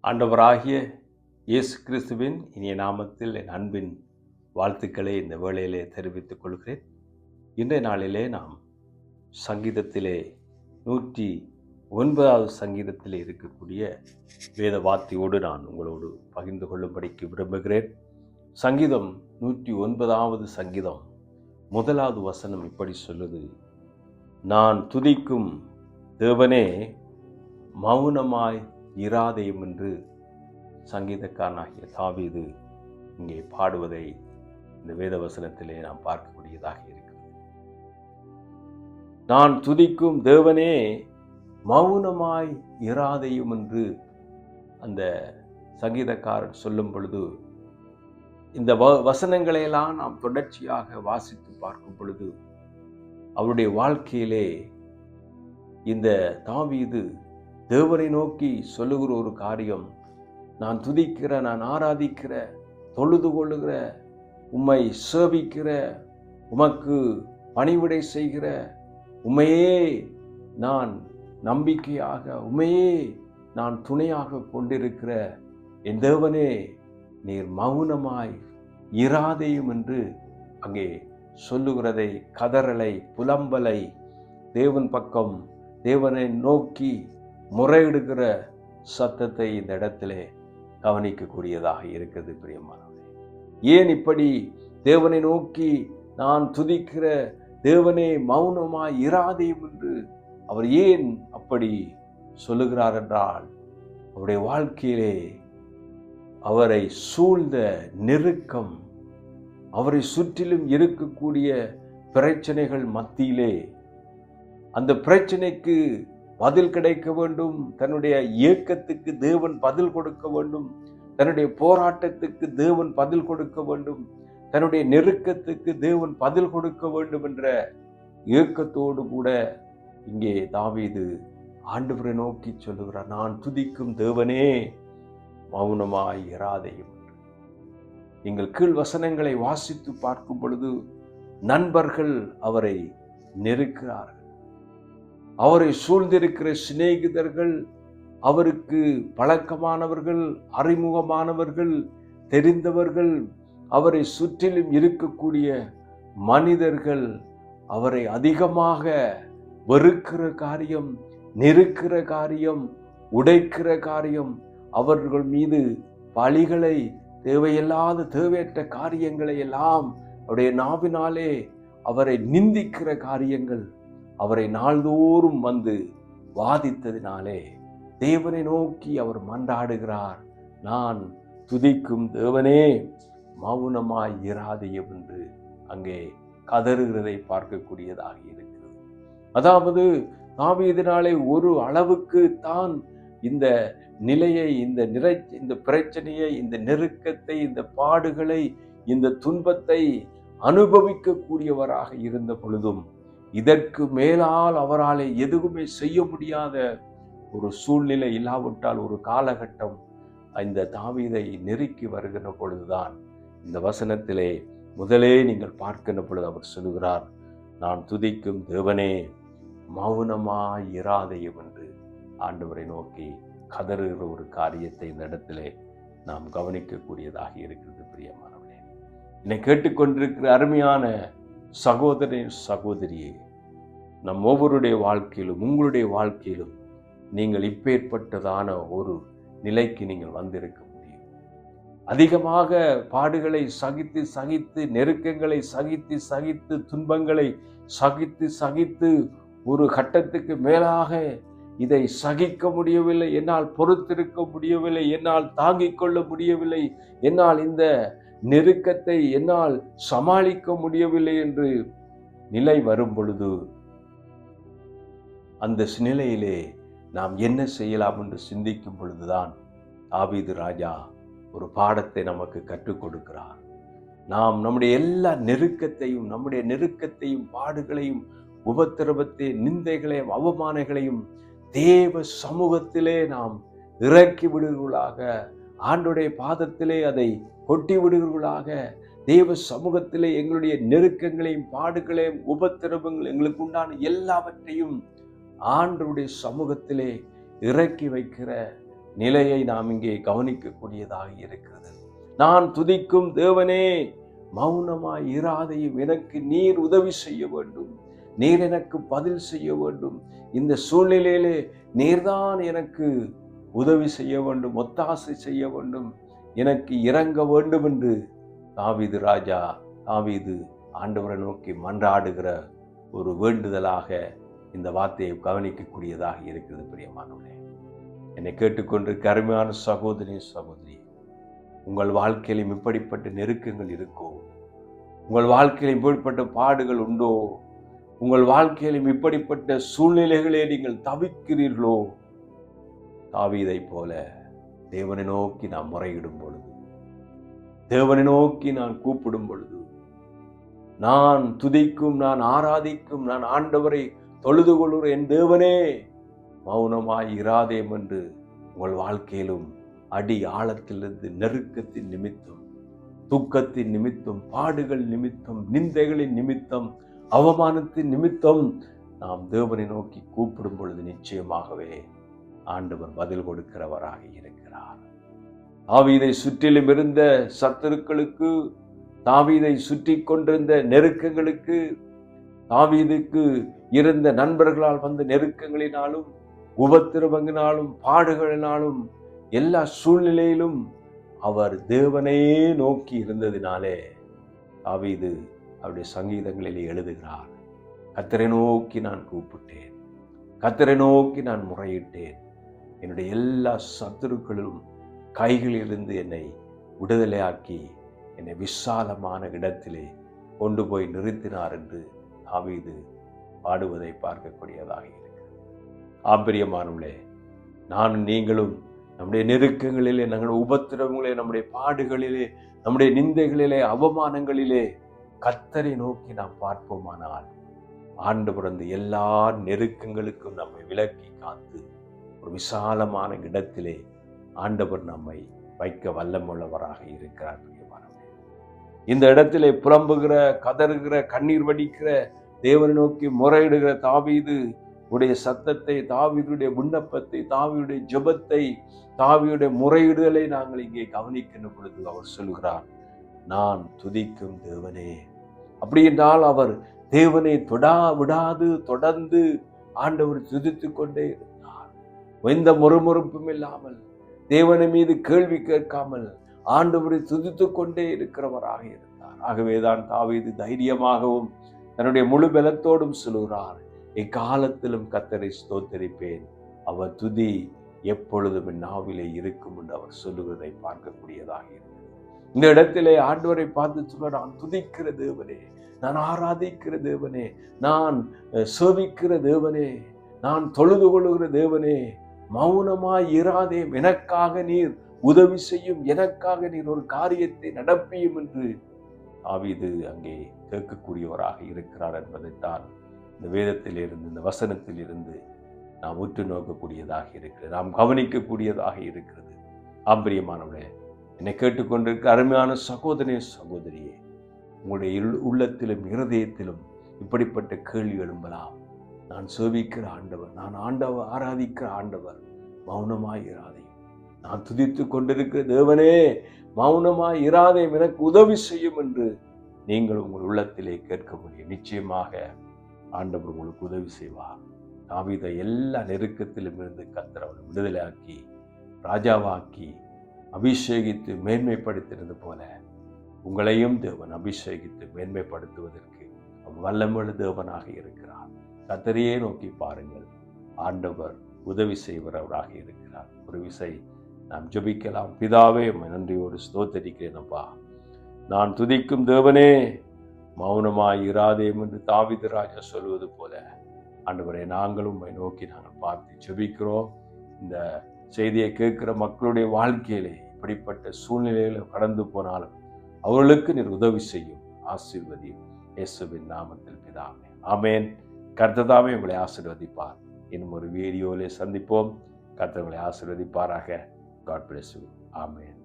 ஆண்டவராகிய இயேசு கிறிஸ்துவின் இனிய நாமத்தில் என் அன்பின் வாழ்த்துக்களை இந்த வேளையிலே தெரிவித்துக் கொள்கிறேன். இன்றைய நாளிலே நாம் சங்கீதத்திலே 109வது சங்கீதத்திலே இருக்கக்கூடிய வேத வார்த்தையோடு நான் உங்களோடு பகிர்ந்து கொள்ளும்படிக்கு விரும்புகிறேன். சங்கீதம் 109வது சங்கீதம் 1வது வசனம் இப்படி சொல்லுது: நான் துதிக்கும் தேவனே மௌனமாய் இராதேயும் என்று சங்கீதக்காரனாகிய தாவீது இங்கே பாடுவதை இந்த வேத வசனத்திலே நாம் பார்க்கக்கூடியதாக இருக்கிறது. நான் துதிக்கும் தேவனே மௌனமாய் இராதேயும் என்று அந்த சங்கீதக்காரன் சொல்லும் பொழுது, இந்த வசனங்களையெல்லாம் நாம் தொடர்ச்சியாக வாசித்து பார்க்கும் பொழுது அவருடைய வாழ்க்கையிலே இந்த தாவீது தேவனை நோக்கி சொல்லுகிற ஒரு காரியம், நான் துதிக்கிற, நான் ஆராதிக்கிற, தொழுது கொள்ளுகிற, உம்மை சேவிக்கிற, உமக்கு பணிவிடை செய்கிற, உம்மையே நான் நம்பிக்கையாக, உம்மையே நான் துணையாக கொண்டிருக்கிற என் தேவனே, நீர் மௌனமாய் இராதேயும் என்று அங்கே சொல்லுகிறதை, கதறலை, புலம்பலை, தேவன் பக்கம் தேவனை நோக்கி முறையிடுகிற சத்தத்தை இந்த இடத்திலே கவனிக்கக்கூடியதாக இருக்கிறது. பிரியமானவரே, ஏன் இப்படி தேவனை நோக்கி நான் துதிக்கிற தேவனே மௌனமாய் இராதேயும் என்று அவர் ஏன் அப்படி சொல்லுகிறார் என்றால், அவருடைய வாழ்க்கையிலே அவரை சூழ்ந்த நெருக்கம், அவரை சுற்றிலும் இருக்கக்கூடிய பிரச்சனைகள் மத்தியிலே அந்த பிரச்சனைக்கு பதில் கிடைக்க வேண்டும், தன்னுடைய இயக்கத்துக்கு தேவன் பதில் கொடுக்க வேண்டும், தன்னுடைய போராட்டத்துக்கு தேவன் பதில் கொடுக்க வேண்டும், தன்னுடைய நெருக்கத்துக்கு தேவன் பதில் கொடுக்க வேண்டும் என்ற இயக்கத்தோடு கூட இங்கே தாவீது ஆண்டவரை நோக்கி சொல்லுகிறார், நான் துதிக்கும் தேவனே மௌனமாய் இராதேயும் என்று. நீங்கள் கீழ் வசனங்களை வாசித்து பார்க்கும் பொழுது நண்பர்கள் அவரை நெருக்கிறார்கள், அவரை சூழ்ந்திருக்கிற சிநேகிதர்கள், அவருக்கு பழக்கமானவர்கள், அறிமுகமானவர்கள், தெரிந்தவர்கள், அவரை சுற்றிலும் இருக்கக்கூடிய மனிதர்கள் அவரை அதிகமாக வெறுக்கிற காரியம், நெருக்கிற காரியம், உடைக்கிற காரியம், அவர்கள் மீது பழிகளை, தேவையில்லாத தேவையற்ற காரியங்களை எல்லாம் அவருடைய நாவினாலே அவரை நிந்திக்கிற காரியங்கள் அவரை நாள்தோறும் வந்து வாதித்ததினாலே தேவனை நோக்கி அவர் மன்றாடுகிறார், நான் துதிக்கும் தேவனே மௌனமாய் இராதேயும் என்று அங்கே கதறுகிறதை பார்க்கக்கூடியதாக இருக்கிறது. அதாவது தாவீதினாலே ஒரு அளவுக்கு தான் இந்த நிலையை, இந்த பிரச்சனையை, இந்த நெருக்கத்தை, இந்த பாடுகளை, இந்த துன்பத்தை அனுபவிக்கக்கூடியவராக இருந்த பொழுதும் இதற்கு மேலால் அவரால் எதுவுமே செய்ய முடியாத ஒரு சூழ்நிலை இல்லாவிட்டால் ஒரு காலகட்டம் இந்த தாவீதை நெருக்கி வருகின்ற பொழுதுதான் இந்த வசனத்திலே முதலே நீங்கள் பார்க்கின்ற பொழுது அவர் சொல்லுகிறார், நான் துதிக்கும் தேவனே மௌனமாய் இராதேயும் என்று ஆண்டவரை நோக்கி கதறுகிற ஒரு காரியத்தை இந்த இடத்திலே நாம் கவனிக்கக்கூடியதாக இருக்கிறது. பிரியமானவனே, என்னை கேட்டுக்கொண்டிருக்கிற அருமையான சகோதரனே, சகோதரியே, நம் ஒவ்வொருடைய வாழ்க்கையிலும், உங்களுடைய வாழ்க்கையிலும் நீங்கள் இப்பேற்பட்டதான ஒரு நிலைக்கு நீங்கள் வந்திருக்க முடியும். அதிகமாக பாடுகளை சகித்து சகித்து, நெருக்கங்களை சகித்து சகித்து, துன்பங்களை சகித்து சகித்து ஒரு கட்டத்துக்கு மேலாக இதை சகிக்க முடியவில்லை, என்னால் பொறுத்திருக்க முடியவில்லை, என்னால் தாங்கிக் கொள்ள முடியவில்லை, என்னால் இந்த நெருக்கத்தை என்னால் சமாளிக்க முடியவில்லை என்று நிலை வரும் பொழுது அந்த நிலையிலே நாம் என்ன செய்யலாம் என்று சிந்திக்கும் பொழுதுதான் தாவீது ராஜா ஒரு பாடத்தை நமக்கு கற்றுக் கொடுக்கிறார். நாம் நம்முடைய எல்லா நெருக்கத்தையும் பாடுகளையும், உபத்திரவத்தையும், நிந்தைகளையும், அவமானங்களையும் தேவ சமூகத்திலே நாம் இறக்கி விடுகிறவர்களாக, ஆண்டவருடைய பாதத்திலே அதை கொட்டி விடுகிறவர்களாக, தேவ சமூகத்திலே எங்களுடைய நெருக்கங்களையும், பாடுகளையும், உபத்திரவங்கள், எங்களுக்கு உண்டான எல்லாவற்றையும் ஆண்டவருடைய சமூகத்திலே இறக்கி வைக்கிற நிலையை நாம் இங்கே கவனிக்கக்கூடியதாக இருக்கிறது. நான் துதிக்கும் தேவனே, மௌனமாய் இராதையும் எனக்கு நீர் உதவி செய்ய வேண்டும், நீர் எனக்கு பதில் செய்ய வேண்டும். இந்த சூழ்நிலையிலே நீர்தான் எனக்கு உதவி செய்ய வேண்டும், ஒத்தாசை செய்ய வேண்டும், எனக்கு இறங்க வேண்டும் என்று தாவீது ஆண்டவரை நோக்கி மன்றாடுகிற ஒரு வேண்டுதலாக இந்த வார்த்தையை கவனிக்கக்கூடியதாக இருக்கிறது. பிரியமானவர்களே, என்னை கேட்டுக்கொண்டிருக்க அருமையான சகோதரி, உங்கள் வாழ்க்கையிலும் இப்படிப்பட்ட நெருக்கங்கள் இருக்கோ? உங்கள் வாழ்க்கையில் இப்படிப்பட்ட பாடுகள் உண்டோ? உங்கள் வாழ்க்கையிலும் இப்படிப்பட்ட சூழ்நிலைகளே நீங்கள் தவிக்கிறீர்களோ? தாவீதை போல தேவனை நோக்கி நான் முறையிடும் பொழுது, தேவனை நோக்கி நான் கூப்பிடும் பொழுது, நான் துதிக்கும், நான் ஆராதிக்கும், நான் ஆண்டவரை தொழுது கொள்கிற என் தேவனே, மௌனமாய் இராதேம் என்று உங்கள் வாழ்க்கையிலும் அடி ஆழத்திலிருந்து நெருக்கத்தின் நிமித்தம், துக்கத்தின் நிமித்தம், பாடுகள் நிமித்தம், நிந்தைகளின் நிமித்தம், அவமானத்தின் நிமித்தம் நாம் தேவனை நோக்கி கூப்பிடும் பொழுது நிச்சயமாகவே ஆண்டவர் பதில் கொடுக்கிறவராக இருக்கிறார். தாவீதை சுற்றிலும் இருந்த சத்துருக்களுக்கு, தாவீதை சுற்றி கொண்டிருந்த நெருக்கங்களுக்கு, தாவீதுக்கு இருந்த நண்பர்களால் வந்த நெருக்கங்களினாலும், உபத்திரவங்களினாலும், பாடுகளினாலும், எல்லா சூழ்நிலையிலும் அவர் தேவனையே நோக்கி இருந்ததினாலே தாவீது அவருடைய சங்கீதங்களிலே எழுதுகிறார், கர்த்தரை நோக்கி நான் கூப்பிட்டேன், கர்த்தரை நோக்கி நான் முறையிட்டேன், என்னுடைய எல்லா சத்துருக்களும் கைகளிலிருந்து என்னை விடுதலையாக்கி என்னை விசாலமான இடத்திலே கொண்டு போய் நிறுத்தினார் என்று தாவீது பாடுவதை பார்க்கக்கூடியதாக இருக்கிறது. ஆம்பரியமானவர்களே, நானும் நீங்களும் நம்முடைய நெருக்கங்களிலே, நம்முடைய உபத்திரவங்களிலே, நம்முடைய பாடுகளிலே, நம்முடைய நிந்தைகளிலே, அவமானங்களிலே கர்த்தரை நோக்கி நாம் பார்ப்போமானால் ஆண்டவர் அந்த எல்லா நெருக்கங்களுக்கும் நம்மை விலக்கி காத்து ஒரு விசாலமான இடத்திலே ஆண்டவர் நம்மை வைக்க வல்லமுள்ளவராக இருக்கிறார். இந்த இடத்திலே புலம்புகிற, கதறுகிற, கண்ணீர் வடிக்கிற, தேவனை நோக்கி முறையிடுகிற தாவீது உடைய சத்தத்தை, தாவீதுடைய விண்ணப்பத்தை, தாவீதுடைய ஜெபத்தை, தாவீதுடைய முறையிடுதலை நாங்கள் இங்கே கவனிக்கின்ற பொழுது அவர் சொல்கிறார், நான் துதிக்கும் தேவனே. அப்படி என்றால் அவர் தேவனை விடாது தொடர்ந்து ஆண்டவர் துதித்து கொண்டே இருந்தார். எந்த முறுமுறுப்பும் இல்லாமல், தேவனை மீது கேள்வி கேட்காமல் ஆண்டவரை துதித்து கொண்டே இருக்கிறவராக இருந்தார். ஆகவேதான் தாவீது தைரியமாகவும் தன்னுடைய முழு பலத்தோடும் சொல்கிறார், எக்காலத்திலும் கர்த்தரை ஸ்தோத்தரிப்பேன், அவர் துதி எப்பொழுதும் என் நாவிலே இருக்கும் என்று அவர் சொல்லுவதை பார்க்கக்கூடியதாக இருக்கிறது. இந்த இடத்திலே ஆண்டவரை பார்த்து சொல்ல, நான் துதிக்கிற தேவனே, நான் ஆராதிக்கிற தேவனே, நான் சேவிக்கிற தேவனே, நான் தொழுது கொள்ளுகிற தேவனே, மௌனமாய் இராதே, எனக்காக நீர் உதவி செய்யும், எனக்காக நீர் ஒரு காரியத்தை நடப்பியும் என்று தாவீது அங்கே கேட்கக்கூடியவராக இருக்கிறார் என்பதைத்தான் இந்த வேதத்தில் இருந்து, இந்த வசனத்தில் இருந்து நாம் உற்று நோக்கக்கூடியதாக இருக்கிறது, நாம் கவனிக்கக்கூடியதாக இருக்கிறது. ஆம்பரியமானவர்களே, என்னை கேட்டுக்கொண்டிருக்க அருமையான சகோதரியே, உங்களுடைய உள்ளத்திலும் இருதயத்திலும் இப்படிப்பட்ட கேள்வி எழும்பலாம். நான் சேவிக்கிற ஆண்டவர், நான் ஆராதிக்கிற ஆண்டவர் மௌனமாய் இராதே, நான் துதித்து கொண்டிருக்கிற தேவனே மௌனமாய் இராதே, எனக்கு உதவி செய்யும் என்று நீங்கள் உங்கள் உள்ளத்திலே கேட்க முடியும். நிச்சயமாக ஆண்டவர் உங்களுக்கு உதவி செய்வார். தாவீதை எல்லா நெருக்கத்திலும் இருந்து கர்த்தர் அவரை விடுதலையாக்கி ராஜாவாக்கி அபிஷேகித்து மேன்மைப்படுத்தினது போல உங்களையும் தேவன் அபிஷேகித்து மேன்மைப்படுத்துவதற்கு வல்லமுள்ள தேவனாக இருக்கிறார். கர்த்தரையே நோக்கி பாருங்கள், ஆண்டவர் உதவி செய்கிறவராக இருக்கிறார். ஒரு விசை நாம் ஜெபிக்கலாம். பிதாவே, நன்றியோடு ஸ்தோத்தரிக்கிறேன் அப்பா. நான் துதிக்கும் தேவனே மௌனமாய் இராதேம் என்று தாவீது ராஜா சொல்வது போல ஆண்டவரே, நாங்களும் உம்மை நோக்கி நாங்கள் பார்த்து ஜெபிக்கிறோம். இந்த செய்தியை கேட்கிற மக்களுடைய வாழ்க்கையிலே இப்படிப்பட்ட சூழ்நிலையில கடந்து போனாலும் அவர்களுக்கு நீர் உதவி செய்யும், ஆசீர்வதியும். இயேசுவின் நாமத்தில் பிதாவே, ஆமேன். கர்த்தர் உங்களை ஆசீர்வதிப்பார். இன்னும் ஒரு வீடியோவிலே சந்திப்போம். கர்த்தர் உங்களை ஆசீர்வதிப்பாராக. God bless you. Amen.